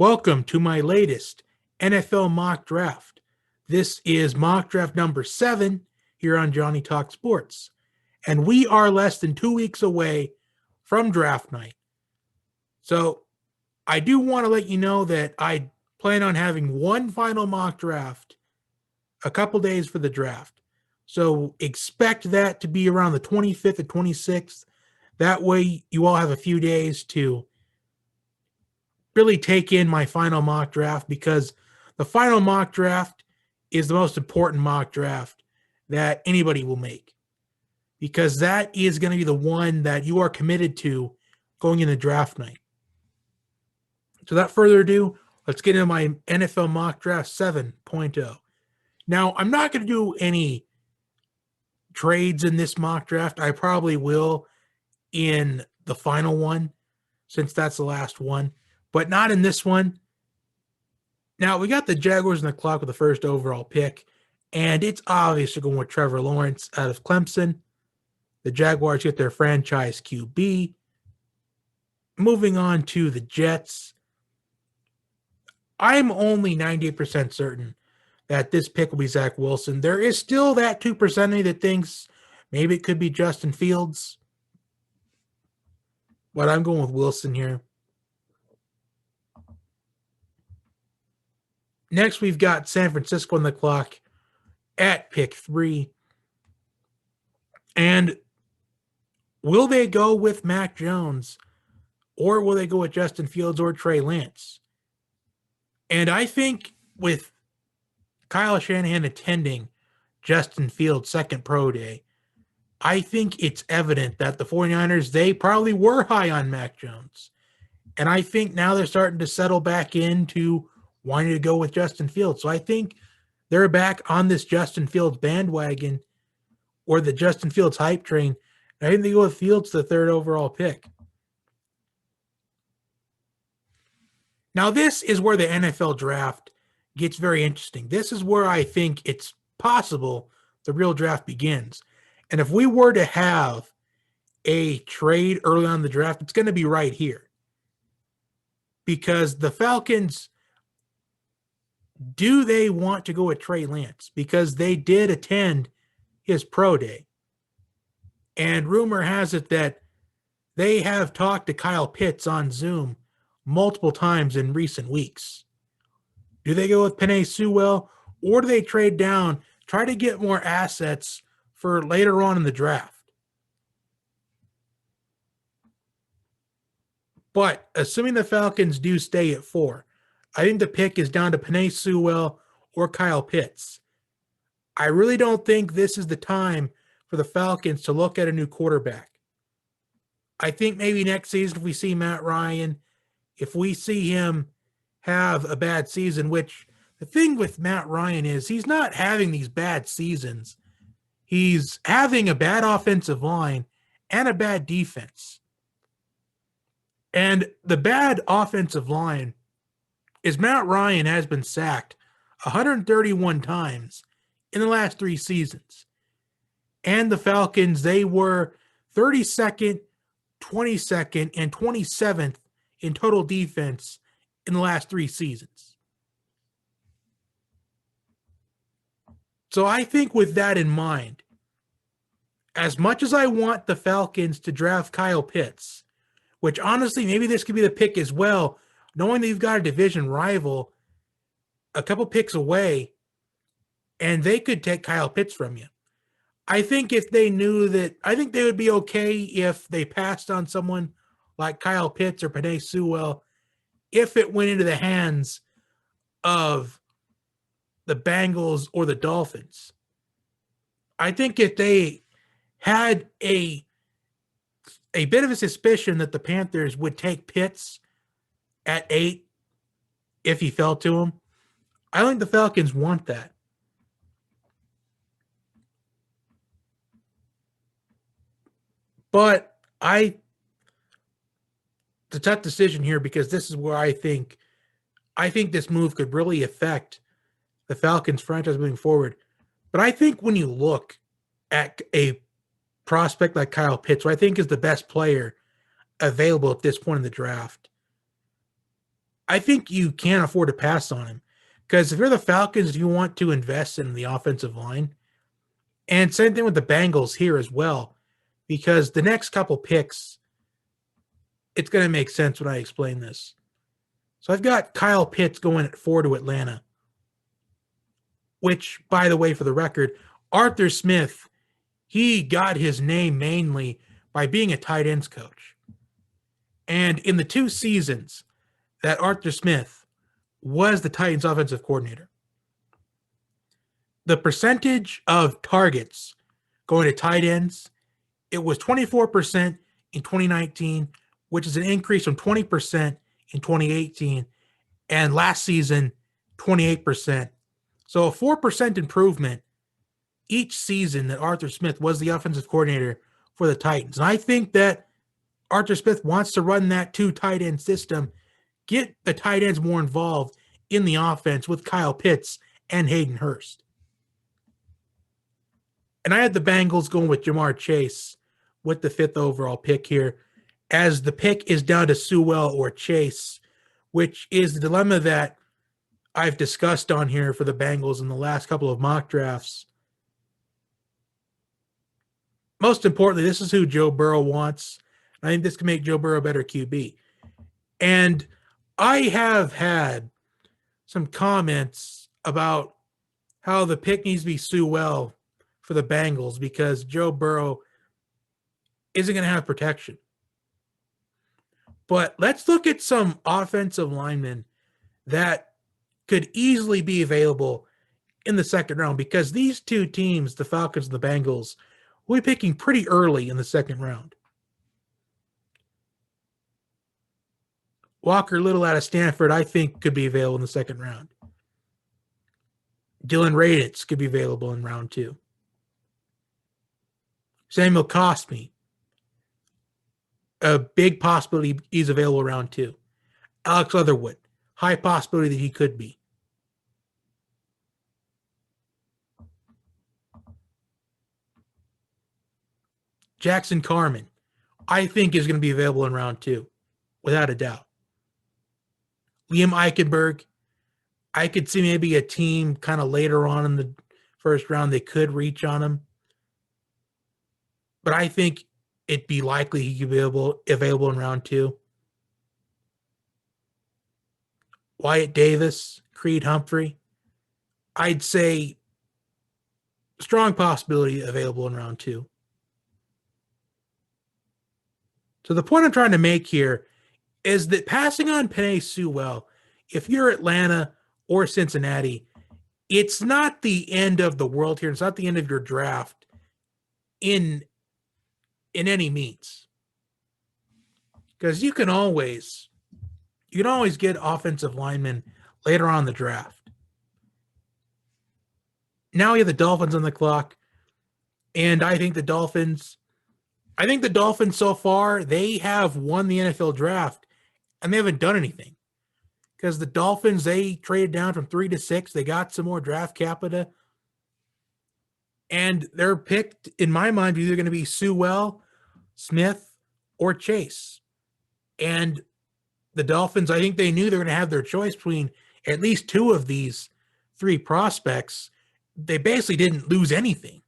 Welcome to my latest NFL mock draft. This is mock draft number 7 here on Johnny Talk Sports. And we are less than 2 weeks away from draft night. So I do want to let you know that I plan on having one final mock draft a couple days for the draft. So expect that to be around the 25th and 26th. That way you all have a few days to really take in my final mock draft, because the final mock draft is the most important mock draft that anybody will make, because that is going to be the one that you are committed to going into draft night. So without further ado, let's get into my NFL mock draft 7.0. Now, I'm not going to do any trades in this mock draft. I probably will in the final one, since that's the last one, but not in this one. Now, we got the Jaguars on the clock with the first overall pick, and it's obvious they're going with Trevor Lawrence out of Clemson. The Jaguars get their franchise QB. Moving on to the Jets, I'm only 98% certain that this pick will be Zach Wilson. There is still that 2% of me that thinks maybe it could be Justin Fields, but I'm going with Wilson here. Next, we've got San Francisco on the clock at pick 3. And will they go with Mac Jones, or will they go with Justin Fields or Trey Lance? And I think with Kyle Shanahan attending Justin Fields' second pro day, I think it's evident that the 49ers, they probably were high on Mac Jones. And I think now they're starting to settle back into wanting to go with Justin Fields. So I think they're back on this Justin Fields bandwagon, or the Justin Fields hype train. I think they go with Fields, the third overall pick. Now, this is where the NFL draft gets very interesting. This is where I think it's possible the real draft begins. And if we were to have a trade early on in the draft, it's going to be right here. Because the Falcons, do they want to go with Trey Lance? Because they did attend his pro day. And rumor has it that they have talked to Kyle Pitts on Zoom multiple times in recent weeks. Do they go with Penei Sewell, or do they trade down, try to get more assets for later on in the draft? But assuming the Falcons do stay at 4, I think the pick is down to Penei Sewell or Kyle Pitts. I really don't think this is the time for the Falcons to look at a new quarterback. I think maybe next season, if we see Matt Ryan, if we see him have a bad season, which the thing with Matt Ryan is he's not having these bad seasons. He's having a bad offensive line and a bad defense. And the bad offensive line is Matt Ryan has been sacked 131 times in the last 3 seasons. And the Falcons, they were 32nd, 22nd, and 27th in total defense in the last 3 seasons. So I think with that in mind, as much as I want the Falcons to draft Kyle Pitts, which honestly, maybe this could be the pick as well, knowing that you've got a division rival a couple picks away, and they could take Kyle Pitts from you. I think if they knew that, I think they would be okay if they passed on someone like Kyle Pitts or Penei Sewell if it went into the hands of the Bengals or the Dolphins. I think if they had a bit of a suspicion that the Panthers would take Pitts at 8 if he fell to them, I think the Falcons want that. But it's a tough decision here, because this is where I think this move could really affect the Falcons franchise moving forward. But I think when you look at a prospect like Kyle Pitts, who I think is the best player available at this point in the draft, I think you can't afford to pass on him because if you're the Falcons, you want to invest in the offensive line. And same thing with the Bengals here as well, because the next couple picks, it's going to make sense when I explain this. So I've got Kyle Pitts going at 4 to Atlanta, which, by the way, for the record, Arthur Smith, he got his name mainly by being a tight ends coach. And in the 2 seasons that Arthur Smith was the Titans offensive coordinator, the percentage of targets going to tight ends, it was 24% in 2019, which is an increase from 20% in 2018, and last season, 28%. So a 4% improvement each season that Arthur Smith was the offensive coordinator for the Titans. And I think that Arthur Smith wants to run that 2 tight end system, get the tight ends more involved in the offense with Kyle Pitts and Hayden Hurst. And I had the Bengals going with Jamar Chase with the 5th overall pick here, as the pick is down to Sewell or Chase, which is the dilemma that I've discussed on here for the Bengals in the last couple of mock drafts. Most importantly, this is who Joe Burrow wants. I think this can make Joe Burrow a better QB. And I have had some comments about how the pick needs to be Sewell for the Bengals because Joe Burrow isn't going to have protection. But let's look at some offensive linemen that could easily be available in the second round, because these 2 teams, the Falcons and the Bengals, will be picking pretty early in the second round. Walker Little out of Stanford, I think, could be available in the second round. Dylan Raditz could be available in round 2. Samuel Cosme, a big possibility he's available round 2. Alex Leatherwood, high possibility that he could be. Jackson Carman, I think, is going to be available in round 2, without a doubt. Liam Eichenberg, I could see maybe a team kind of later on in the first round, they could reach on him. But I think it'd be likely he could be available in round 2. Wyatt Davis, Creed Humphrey, I'd say strong possibility available in round 2. So the point I'm trying to make here is that passing on Penei Sewell, if you're Atlanta or Cincinnati, it's not the end of the world here. It's not the end of your draft in any means. Because you can always get offensive linemen later on in the draft. Now you have the Dolphins on the clock, and I think the Dolphins so far, they have won the NFL draft, and they haven't done anything. Because the Dolphins, they traded down from 3 to 6. They got some more draft capita. And they're picked, in my mind, either going to be Sewell, Smith, or Chase. And the Dolphins, I think they knew they were going to have their choice between at least 2 of these 3 prospects. They basically didn't lose anything.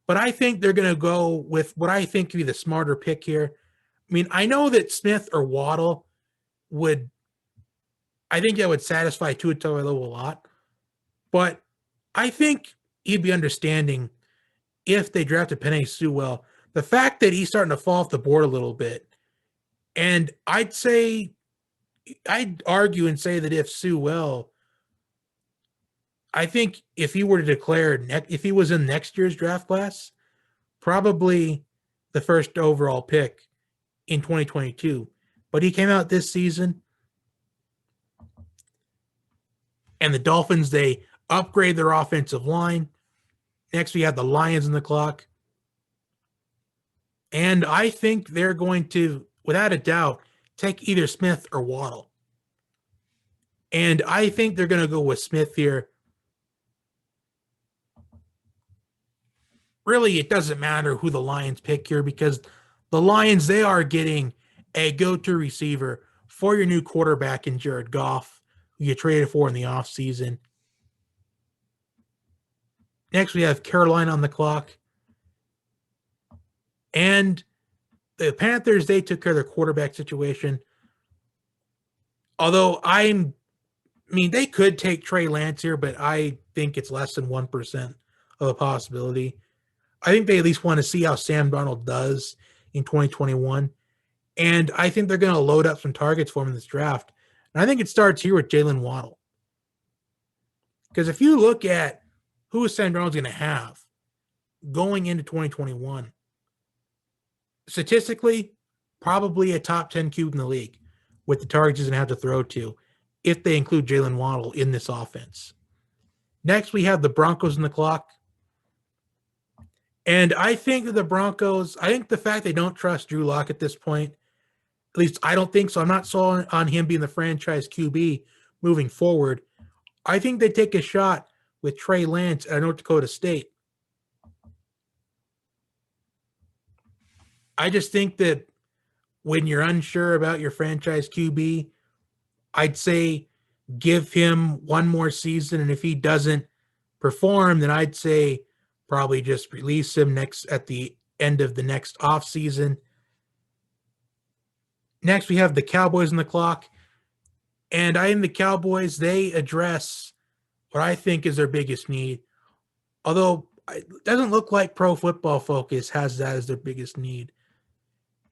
But I think they're going to go with what I think could be the smarter pick here. I mean, I know that Smith or Waddle would satisfy Tua Tagovailoa a lot. But I think he'd be understanding if they drafted Penei Sewell. The fact that he's starting to fall off the board a little bit. And I'd argue and say that if Sewell, I think if he were to declare, if he was in next year's draft class, probably the first overall pick in 2022. But he came out this season, and the Dolphins, they upgrade their offensive line. Next, we have the Lions in the clock. And I think they're going to, without a doubt, take either Smith or Waddle. And I think they're going to go with Smith here. Really, it doesn't matter who the Lions pick here because the Lions, they are getting a go-to receiver for your new quarterback in Jared Goff, who you traded for in the offseason. Next, we have Carolina on the clock. And the Panthers, they took care of their quarterback situation. Although they could take Trey Lance here, but I think it's less than 1% of a possibility. I think they at least want to see how Sam Darnold does in 2021. And I think they're going to load up some targets for him in this draft. And I think it starts here with Jalen Waddle. Because if you look at who Sam Darnold's going to have going into 2021, statistically, probably a top 10 QB in the league with the targets he's going to have to throw to if they include Jalen Waddle in this offense. Next, we have the Broncos in the clock. And I think that the Broncos, I think the fact they don't trust Drew Lock at this point, at least I don't think so. I'm not sold on him being the franchise QB moving forward. I think they take a shot with Trey Lance at North Dakota State. I just think that when you're unsure about your franchise QB, I'd say give him one more season, and if he doesn't perform, then I'd say probably just release him at the end of the next offseason. Next, we have the Cowboys on the clock, and I think the Cowboys, they address what I think is their biggest need, although it doesn't look like Pro Football Focus has that as their biggest need.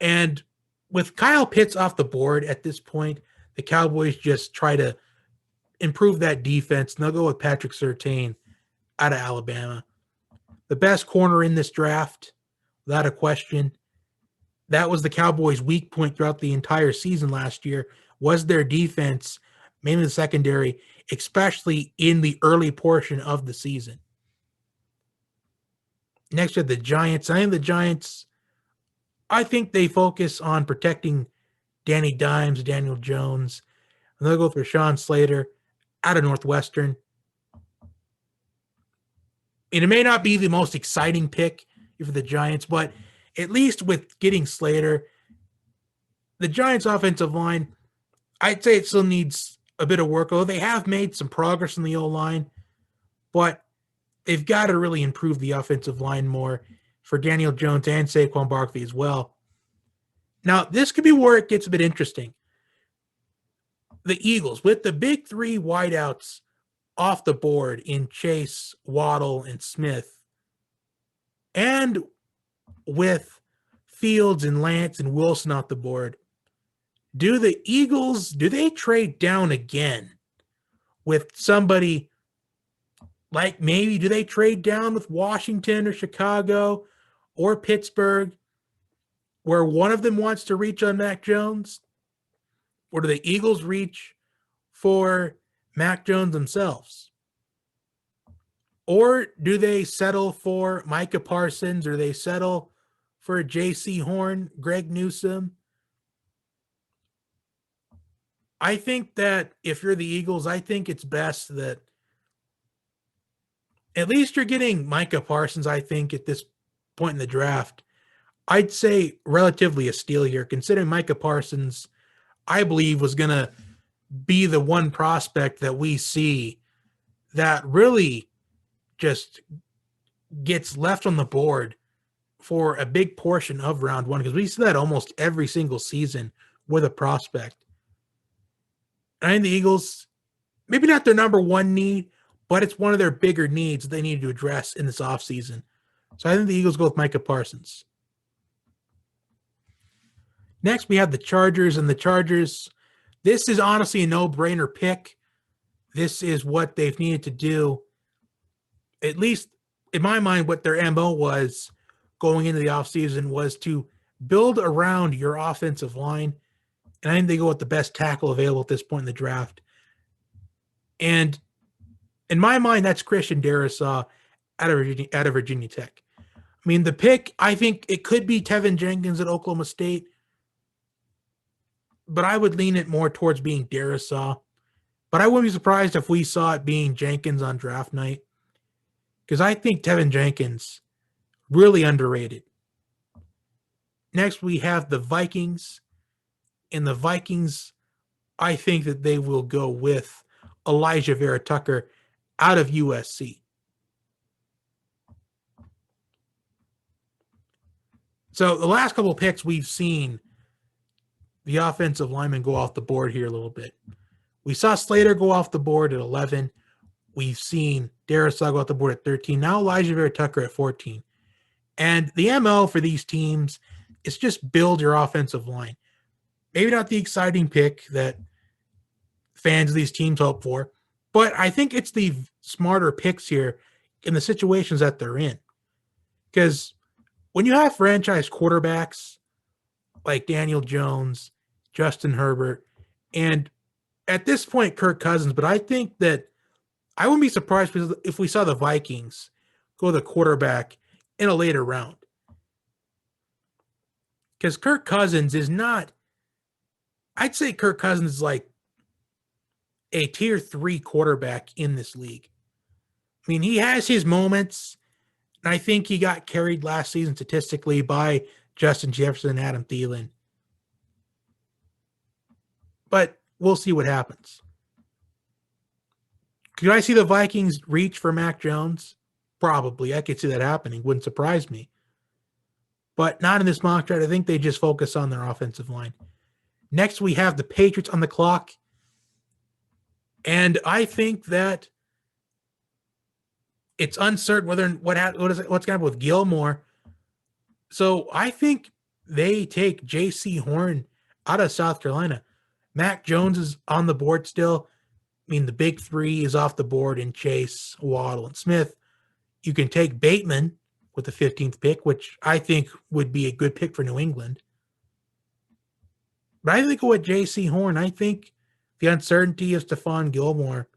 And with Kyle Pitts off the board at this point, the Cowboys just try to improve that defense, and they'll go with Patrick Surtain out of Alabama. The best corner in this draft, without a question. That was the Cowboys' weak point throughout the entire season last year, was their defense, mainly the secondary, especially in the early portion of the season. Next, we have the Giants. I think the Giants, I think they focus on protecting Danny Dimes, Daniel Jones, and they'll go for Sean Slater out of Northwestern. And it may not be the most exciting pick for the Giants, but at least with getting Slater, the Giants' offensive line, I'd say it still needs a bit of work. Although they have made some progress in the O-line, but they've got to really improve the offensive line more for Daniel Jones and Saquon Barkley as well. Now, this could be where it gets a bit interesting. The Eagles, with the big three wideouts off the board in Chase, Waddle, and Smith, and with Fields and Lance and Wilson off the board, do the Eagles, do they trade down again with somebody like maybe, do they trade down with Washington or Chicago or Pittsburgh where one of them wants to reach on Mac Jones? Or do the Eagles reach for Mac Jones themselves? Or do they settle for Micah Parsons, or they settle for J.C. Horn, Greg Newsome? I think that if you're the Eagles, I think it's best that at least you're getting Micah Parsons, I think, at this point in the draft. I'd say relatively a steal here, considering Micah Parsons, I believe, was going to be the one prospect that we see that really just gets left on the board for a big portion of round one, because we see that almost every single season with a prospect. And I think the Eagles, maybe not their number one need, but it's one of their bigger needs they need to address in this offseason. So I think the Eagles go with Micah Parsons. Next, we have the Chargers, and the Chargers, this is honestly a no-brainer pick. This is what they've needed to do. At least, in my mind, what their MO was going into the offseason was to build around your offensive line. And I think they go with the best tackle available at this point in the draft. And in my mind, that's Christian Darrisaw out of Virginia Tech. I mean, the pick, I think it could be Tevin Jenkins at Oklahoma State, but I would lean it more towards being Darrisaw. But I wouldn't be surprised if we saw it being Jenkins on draft night, because I think Tevin Jenkins, really underrated. Next, we have the Vikings. And the Vikings, I think that they will go with Elijah Vera Tucker out of USC. So the last couple of picks, we've seen the offensive linemen go off the board here a little bit. We saw Slater go off the board at 11. We've seen Darrisaw go off the board at 13. Now Elijah Vera Tucker at 14. And the MO for these teams is just build your offensive line. Maybe not the exciting pick that fans of these teams hope for, but I think it's the smarter picks here in the situations that they're in. Because when you have franchise quarterbacks like Daniel Jones, Justin Herbert, and at this point, Kirk Cousins, but I think that I wouldn't be surprised if we saw the Vikings go the quarterback in a later round. Because Kirk Cousins is not, I'd say Kirk Cousins is like a tier 3 quarterback in this league. I mean, he has his moments, and I think he got carried last season statistically by Justin Jefferson and Adam Thielen. But we'll see what happens. Could I see the Vikings reach for Mac Jones? Probably. I could see that happening. Wouldn't surprise me. But not in this mock draft. I think they just focus on their offensive line. Next, we have the Patriots on the clock. And I think that it's uncertain what's going to happen with Gilmore. So I think they take J.C. Horn out of South Carolina. Mac Jones is on the board still. I mean, the big three is off the board in Chase, Waddle, and Smith. You can take Bateman with the 15th pick, which I think would be a good pick for New England. But I think with J.C. Horn, I think the uncertainty of Stephon Gilmore,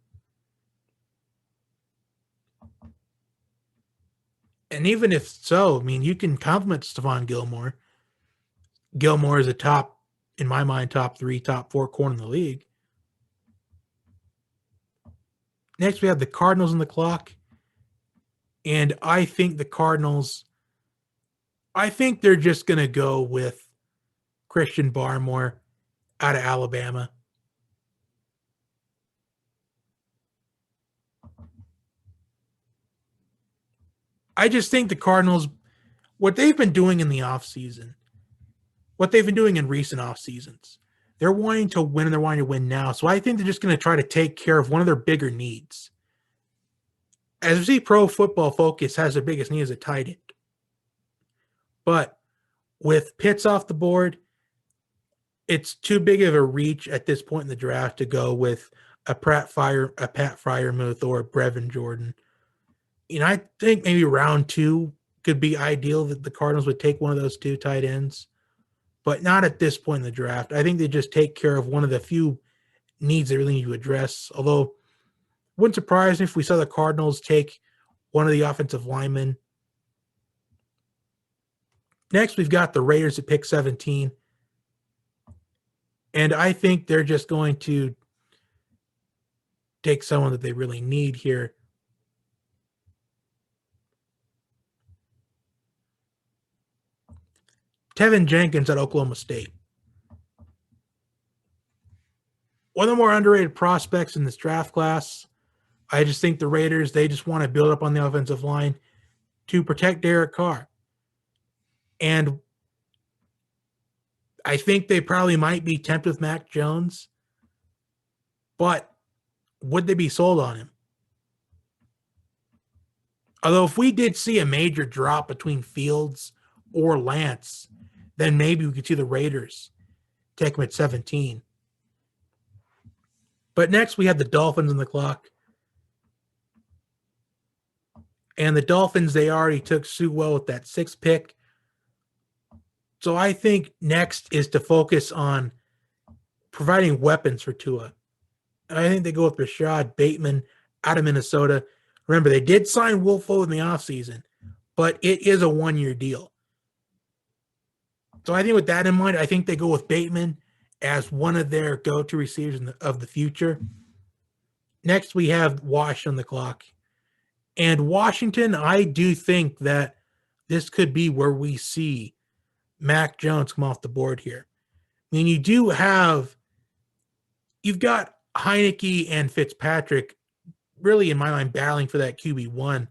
and even if so, I mean, you can compliment Stephon Gilmore. Gilmore is a top, in my mind, top 3, top 4 corner in the league. Next, we have the Cardinals on the clock. And I think the Cardinals, I think they're just going to go with Christian Barmore out of Alabama. I just think the Cardinals, what they've been doing in the offseason, what they've been doing in recent off seasons, they're wanting to win and they're wanting to win now. So I think they're just going to try to take care of one of their bigger needs. As we see, Pro Football Focus has their biggest need as a tight end. But with Pitts off the board, it's too big of a reach at this point in the draft to go with a Pat Freiermuth or a Brevin Jordan. You know, I think maybe round 2 could be ideal that the Cardinals would take one of those 2 tight ends, but not at this point in the draft. I think they just take care of one of the few needs they really need to address, although wouldn't surprise me if we saw the Cardinals take one of the offensive linemen. Next, we've got the Raiders at pick 17. And I think they're just going to take someone that they really need here. Tevin Jenkins at Oklahoma State. One of the more underrated prospects in this draft class. I just think the Raiders, they just want to build up on the offensive line to protect Derek Carr. And I think they probably might be tempted with Mac Jones, but would they be sold on him? Although if we did see a major drop between Fields or Lance, then maybe we could see the Raiders take him at 17. But next we have the Dolphins on the clock. And the Dolphins, they already took Sewell with that 6th pick. So I think next is to focus on providing weapons for Tua. I think they go with Rashad Bateman out of Minnesota. Remember, they did sign Will Fuller in the offseason, but it is a 1-year deal. So I think with that in mind, I think they go with Bateman as one of their go-to receivers of the future. Next, we have Washington on the clock. And Washington, I do think that this could be where we see Mac Jones come off the board here. I mean, you do have you've got Heineke and Fitzpatrick really, in my mind, battling for that QB1.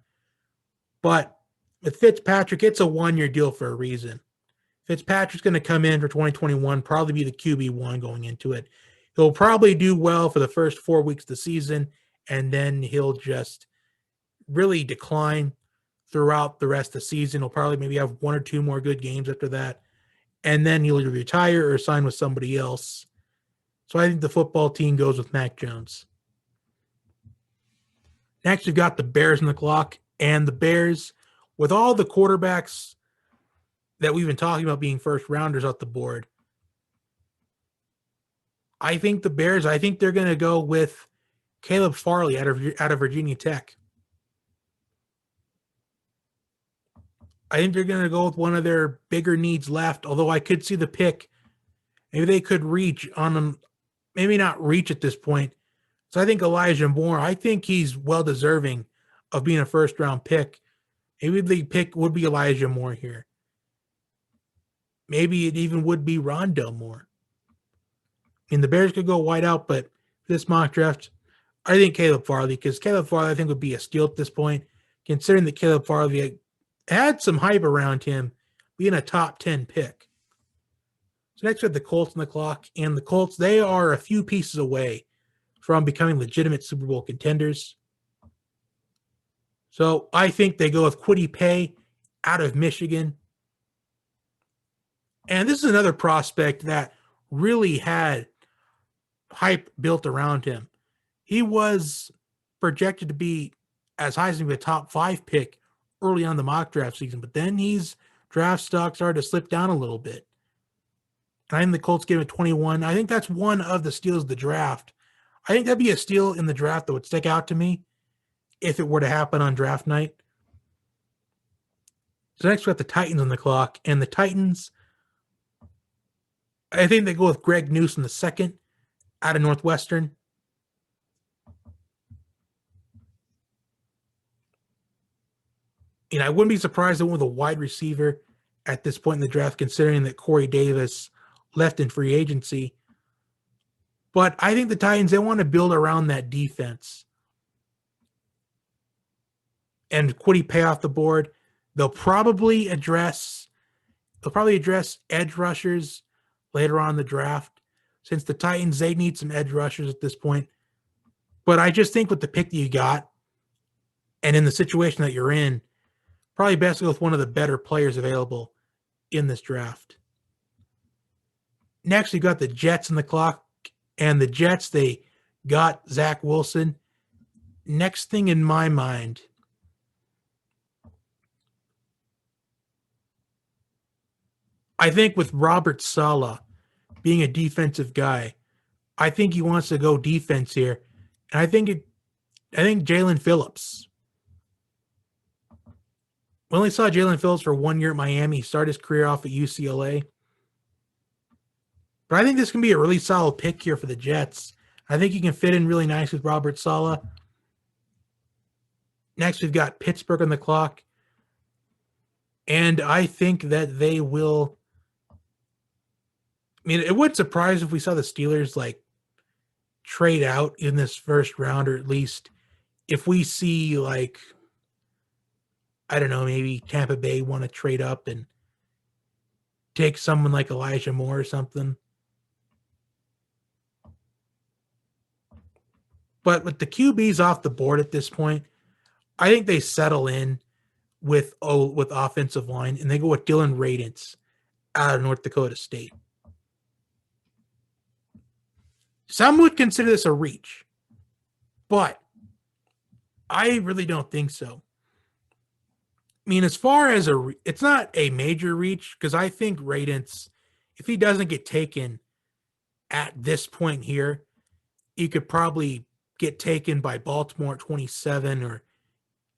But with Fitzpatrick, it's a 1-year deal for a reason. Fitzpatrick's going to come in for 2021, probably be the QB1 going into it. He'll probably do well for the first 4 weeks of the season, and then he'll just really decline throughout the rest of the season. He'll probably maybe have 1 or 2 more good games after that, and then he'll either retire or sign with somebody else. So I think the football team goes with Mac Jones. Next, we've got the Bears on the clock, and the Bears, with all the quarterbacks that we've been talking about being first rounders off the board, I think the Bears, I think they're going to go with Caleb Farley out of Virginia Tech. I think they're going to go with one of their bigger needs left, although I could see the pick. Maybe they could reach on them, maybe not reach at this point. So I think Elijah Moore, I think he's well deserving of being a first round pick. Maybe the pick would be Elijah Moore here. Maybe it even would be Rondell Moore. I mean, the Bears could go wide out, but this mock draft, I think Caleb Farley, because Caleb Farley, I think, would be a steal at this point, considering that Caleb Farley had some hype around him being a top 10 pick. So next we have the Colts on the clock, and the Colts, they are a few pieces away from becoming legitimate Super Bowl contenders. So I think they go with Kwity Paye out of Michigan. And this is another prospect that really had hype built around him. He was projected to be as high as maybe a top 5 pick early on the mock draft season, but then his draft stock started to slip down a little bit. And I think the Colts gave him 21. I think that's one of the steals of the draft. I think that'd be a steal in the draft that would stick out to me if it were to happen on draft night. So next we got the Titans on the clock, and the Titans, I think they go with Greg Newsome the second out of Northwestern. And I wouldn't be surprised if they went with a wide receiver at this point in the draft, considering that Corey Davis left in free agency. But I think the Titans, they want to build around that defense. And Kwity Paye off the board. They'll probably address edge rushers later on in the draft. Since the Titans, they need some edge rushers at this point. But I just think with the pick that you got, and in the situation that you're in, probably best to go with one of the better players available in this draft. Next, you got the Jets on the clock. And the Jets, they got Zach Wilson. Next thing in my mind, I think with Robert Saleh being a defensive guy, I think he wants to go defense here. And I think Jalen Phillips. We only saw Jalen Phillips for 1 year at Miami. He started his career off at UCLA. But I think this can be a really solid pick here for the Jets. I think he can fit in really nice with Robert Saleh. Next, we've got Pittsburgh on the clock. And I think that they will. I mean, it wouldn't surprise if we saw the Steelers trade out in this first round, or at least if we see I don't know, maybe Tampa Bay want to trade up and take someone like Elijah Moore or something. But with the QBs off the board at this point, I think they settle in with offensive line, and they go with Dylan Radins out of North Dakota State. Some would consider this a reach, but I really don't think so. I mean, as far as it's not a major reach, because I think Radins, if he doesn't get taken at this point here, he could probably get taken by Baltimore at 27, or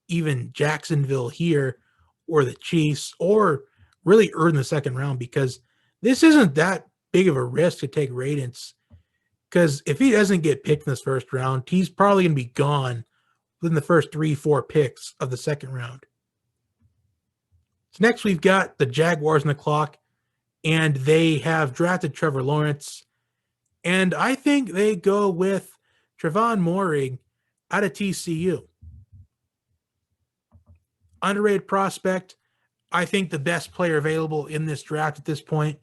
even Jacksonville here, or the Chiefs, or really early in the second round, because this isn't that big of a risk to take Radins. Because if he doesn't get picked in this first round, he's probably going to be gone within the first 3-4 picks of the second round. So next, we've got the Jaguars on the clock, and they have drafted Trevor Lawrence. And I think they go with Trevon Moehrig out of TCU. Underrated prospect. I think the best player available in this draft at this point.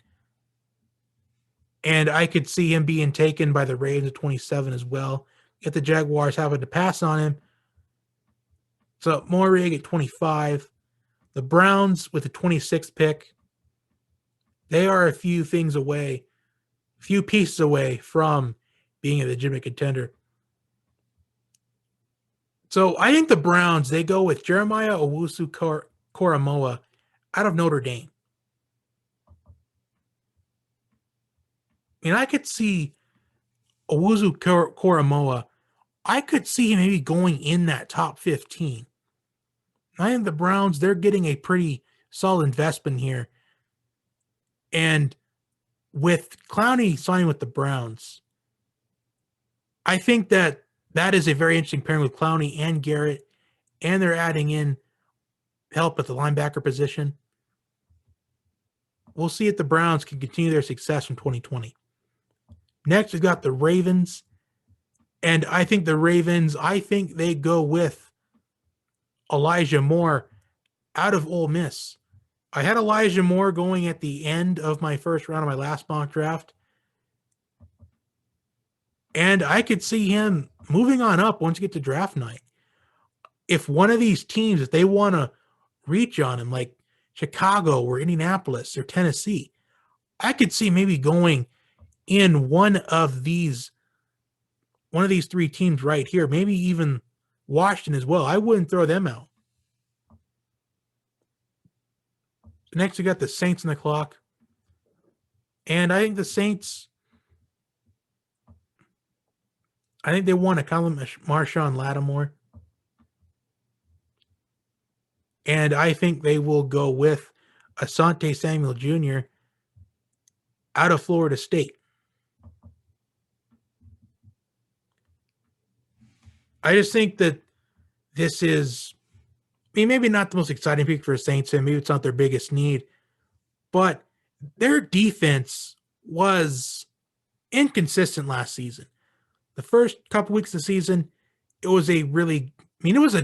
And I could see him being taken by the Ravens at 27 as well. If the Jaguars having to pass on him. So Moehrig at 25. The Browns with the 26th pick. They are a few things away, a few pieces away from being a legitimate contender. So I think the Browns, they go with Jeremiah Owusu-Koramoah out of Notre Dame. I could see Owusu-Koramoah, I could see him maybe going in that top 15. I think the Browns, they're getting a pretty solid investment here. And with Clowney signing with the Browns, I think that is a very interesting pairing with Clowney and Garrett, and they're adding in help at the linebacker position. We'll see if the Browns can continue their success from 2020. Next, we've got the Ravens. And I think the Ravens, they go with Elijah Moore out of Ole Miss. I had Elijah Moore going at the end of my first round of my last mock draft. And I could see him moving on up once you get to draft night. If one of these teams, if they want to reach on him, like Chicago or Indianapolis or Tennessee, I could see maybe going in one of these three teams right here, maybe even Washington as well. I wouldn't throw them out. Next, we got the Saints on the clock. And I think the Saints, I think they want to call him Marshawn Lattimore. And I think they will go with Asante Samuel Jr. out of Florida State. I just think that this is, maybe not the most exciting pick for the Saints, and maybe it's not their biggest need, but their defense was inconsistent last season. The first couple weeks of the season, it was a really, it was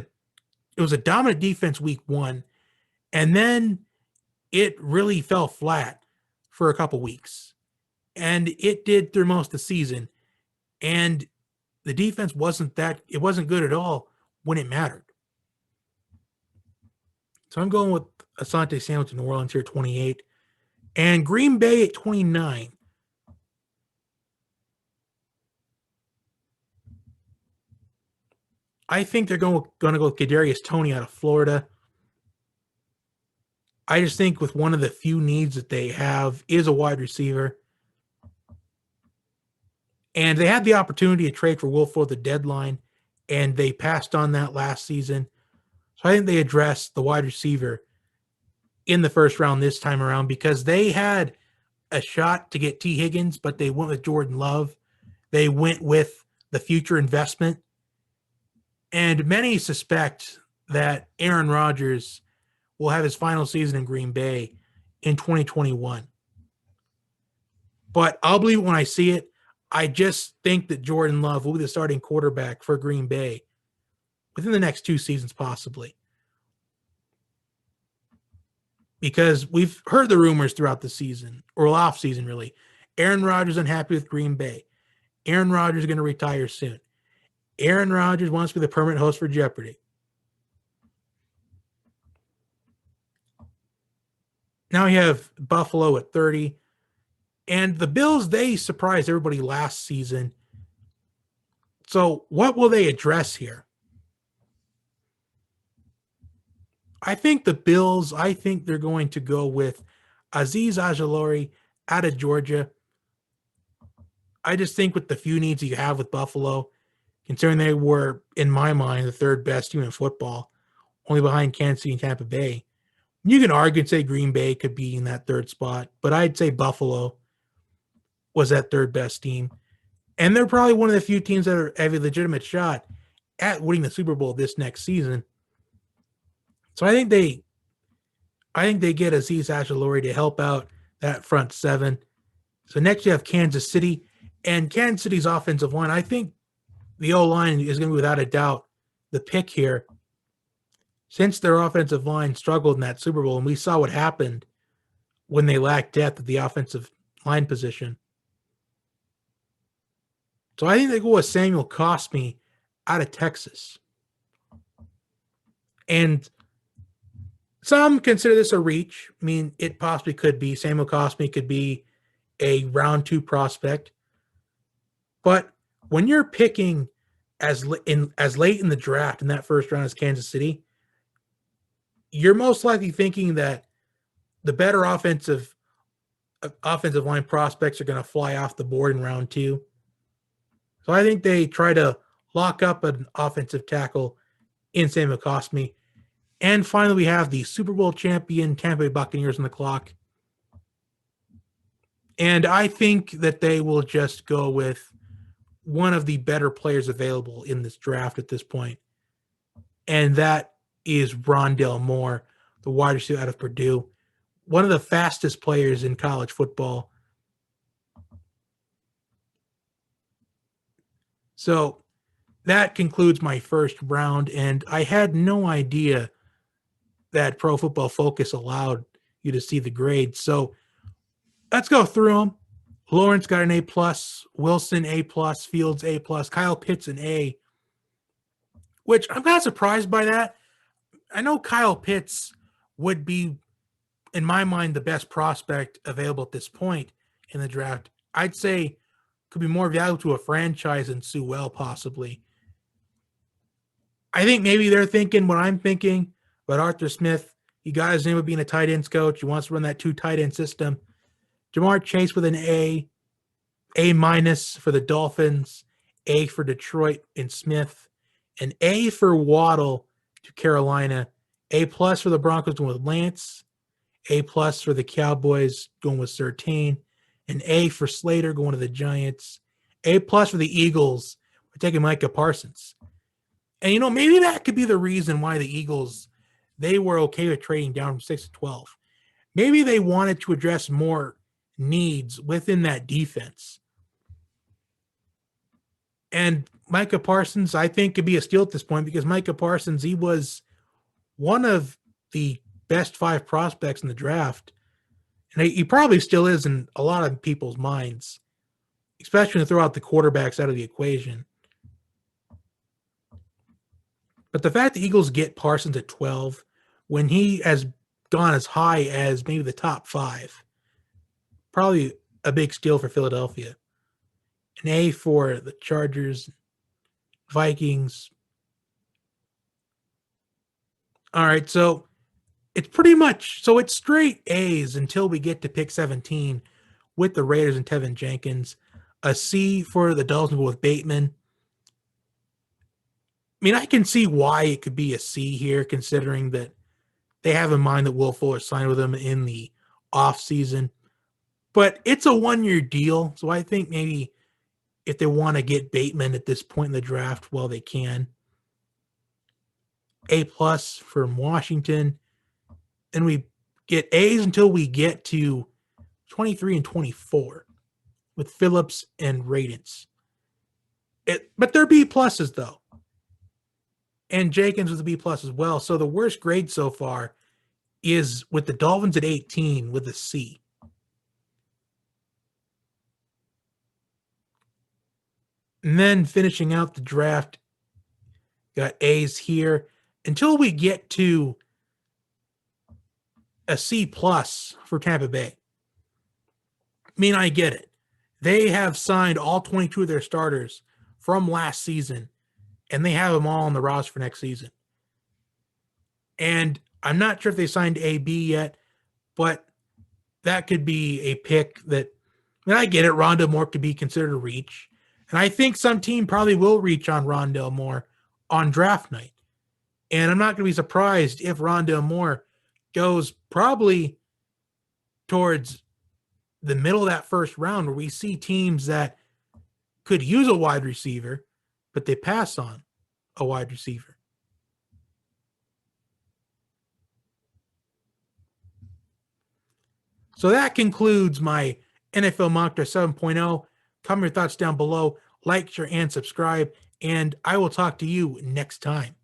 a dominant defense week one, and then it really fell flat for a couple weeks. And it did through most of the season. And the defense wasn't good at all when it mattered. So I'm going with Asante Samuel to New Orleans here, 28. And Green Bay at 29. I think they're going to go with Kadarius Toney out of Florida. I just think with one of the few needs that they have is a wide receiver. And they had the opportunity to trade for Will Fuller at the deadline, and they passed on that last season. So I think they addressed the wide receiver in the first round this time around because they had a shot to get T. Higgins, but they went with Jordan Love. They went with the future investment. And many suspect that Aaron Rodgers will have his final season in Green Bay in 2021. But I'll believe it when I see it. I just think that Jordan Love will be the starting quarterback for Green Bay within the next 2 seasons, possibly. Because we've heard the rumors throughout the season, or off season, really. Aaron Rodgers unhappy with Green Bay. Aaron Rodgers is going to retire soon. Aaron Rodgers wants to be the permanent host for Jeopardy. Now you have Buffalo at 30. And the Bills, they surprised everybody last season. So what will they address here? I think the Bills, they're going to go with Azeez Ojulari out of Georgia. I just think with the few needs you have with Buffalo, considering they were, in my mind, the third best team in football, only behind Kansas City and Tampa Bay. You can argue and say Green Bay could be in that third spot, but I'd say Buffalo was that third best team. And they're probably one of the few teams that have a legitimate shot at winning the Super Bowl this next season. So I think they get Azeez Ojulari to help out that front seven. So next you have Kansas City. And Kansas City's offensive line, I think the O-line is going to be without a doubt the pick here, since their offensive line struggled in that Super Bowl, and we saw what happened when they lacked depth at the offensive line position. So I think they go with Samuel Cosmi out of Texas. And some consider this a reach. I mean, it possibly could be. Samuel Cosmi could be a round 2 prospect. But when you're picking as late in the draft in that first round as Kansas City, you're most likely thinking that the better offensive line prospects are going to fly off the board in round 2. So I think they try to lock up an offensive tackle in Samuel Cosmi. And finally, we have the Super Bowl champion Tampa Bay Buccaneers on the clock. And I think that they will just go with one of the better players available in this draft at this point. And that is Rondale Moore, the wide receiver out of Purdue. One of the fastest players in college football. So that concludes my first round, and I had no idea that Pro Football Focus allowed you to see the grades. So let's go through them. Lawrence got an A+, Wilson A+, Fields A+, Kyle Pitts an A, which I'm kind of surprised by that. I know Kyle Pitts would be, in my mind, the best prospect available at this point in the draft. I'd say could be more valuable to a franchise than Sewell, possibly. I think maybe they're thinking what I'm thinking, but Arthur Smith, he got his name of being a tight ends coach. He wants to run that 2 tight end system. Jamar Chase with an A, A- for the Dolphins, A for Detroit and Smith, an A for Waddle to Carolina, A+ for the Broncos going with Lance, A+ for the Cowboys going with Surtain, an A for Slater going to the Giants, A+ for the Eagles for taking Micah Parsons. And, maybe that could be the reason why the Eagles, they were okay with trading down from 6 to 12. Maybe they wanted to address more needs within that defense. And Micah Parsons, I think, could be a steal at this point because Micah Parsons, he was one of the best 5 prospects in the draft. And he probably still is in a lot of people's minds, especially to throw out the quarterbacks out of the equation. But the fact the Eagles get Parsons at 12 when he has gone as high as maybe the top 5, probably a big steal for Philadelphia. An A for the Chargers, Vikings. All right, so it's pretty much, so it's straight A's until we get to pick 17 with the Raiders and Tevin Jenkins. A C for the Dolphins with Bateman. I mean, I can see why it could be a C here, considering that they have in mind that Will Fuller signed with them in the offseason. But it's a 1-year deal, so I think maybe if they want to get Bateman at this point in the draft, well, they can. A+ from Washington. And we get A's until we get to 23 and 24 with Phillips and Radins. But they're B+, though. And Jenkins with a B+ as well. So the worst grade so far is with the Dolphins at 18 with a C. And then finishing out the draft, got A's here until we get to a C+ for Tampa Bay. I mean, I get it. They have signed all 22 of their starters from last season, and they have them all on the roster for next season. And I'm not sure if they signed AB yet, but that could be a pick that, I mean, I get it. Rondale Moore could be considered a reach. And I think some team probably will reach on Rondale Moore on draft night. And I'm not going to be surprised if Rondale Moore goes probably towards the middle of that first round where we see teams that could use a wide receiver, but they pass on a wide receiver. So that concludes my NFL Mock Draft 7.0. Comment your thoughts down below, like, share, and subscribe, and I will talk to you next time.